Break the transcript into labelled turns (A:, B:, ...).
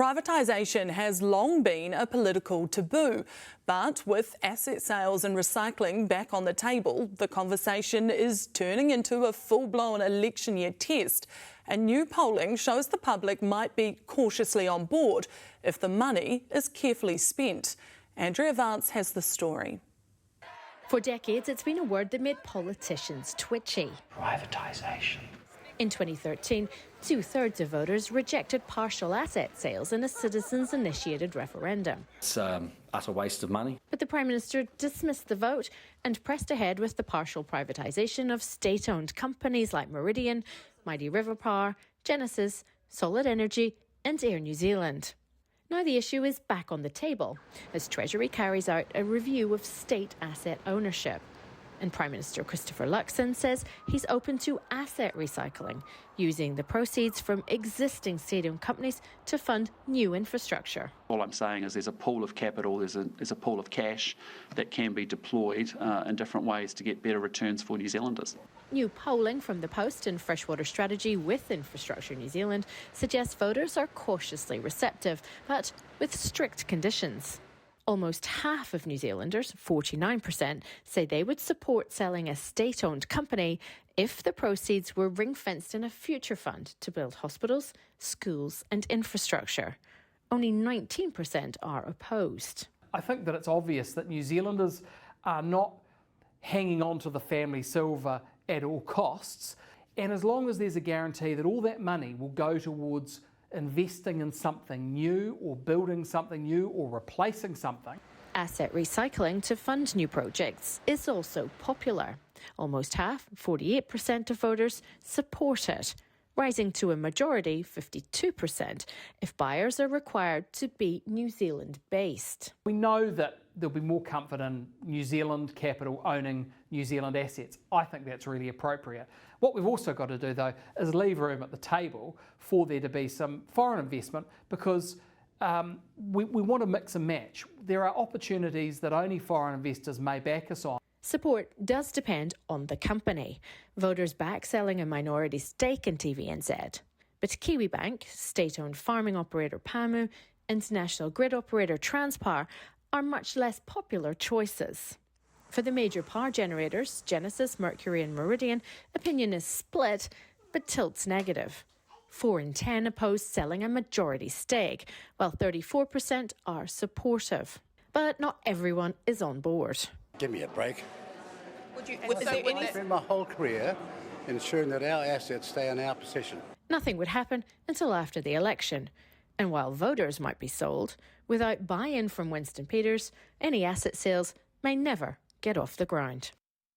A: Privatisation has long been a political taboo, but with asset sales and recycling back on the table, the conversation is turning into a full-blown election year test. And new polling shows the public might be cautiously on board if the money is carefully spent. Andrea Vance has the story.
B: For decades, it's been a word that made politicians twitchy.
C: Privatisation.
B: In 2013, two-thirds of voters rejected partial asset sales in a citizens-initiated referendum.
C: It's utter waste of money.
B: But the Prime Minister dismissed the vote and pressed ahead with the partial privatisation of state-owned companies like Meridian, Mighty River Power, Genesis, Solid Energy and Air New Zealand. Now the issue is back on the table as Treasury carries out a review of state asset ownership. And Prime Minister Christopher Luxon says he's open to asset recycling, using the proceeds from existing state-owned companies to fund new infrastructure.
D: All I'm saying is there's a pool of capital, there's a pool of cash that can be deployed in different ways to get better returns for New Zealanders.
B: New polling from the Post and Freshwater Strategy with Infrastructure New Zealand suggests voters are cautiously receptive, but with strict conditions. Almost half of New Zealanders, 49%, say they would support selling a state-owned company if the proceeds were ring-fenced in a future fund to build hospitals, schools and infrastructure. Only 19% are opposed.
E: I think that it's obvious that New Zealanders are not hanging on to the family silver at all costs, and as long as there's a guarantee that all that money will go towards investing in something new or building something new or replacing something.
B: Asset recycling to fund new projects is also popular. Almost half, 48% of voters, support it, rising to a majority, 52%, if buyers are required to be New Zealand-based.
E: We know that there'll be more comfort in New Zealand capital owning New Zealand assets. I think that's really appropriate. What we've also got to do, though, is leave room at the table for there to be some foreign investment because we want to mix and match. There are opportunities that only foreign investors may back us on.
B: Support does depend on the company. Voters back selling a minority stake in TVNZ. But Kiwibank, state-owned farming operator Pamu, and national grid operator Transpower are much less popular choices. For the major power generators, Genesis, Mercury and Meridian, opinion is split, but tilts negative. 4 in 10 oppose selling a majority stake, while 34% are supportive. But not everyone is on board.
F: Give me a break.
G: I
F: spent my whole career ensuring that our assets stay in our possession.
B: Nothing would happen until after the election. And while voters might be sold, without buy-in from Winston Peters, any asset sales may never get off the ground.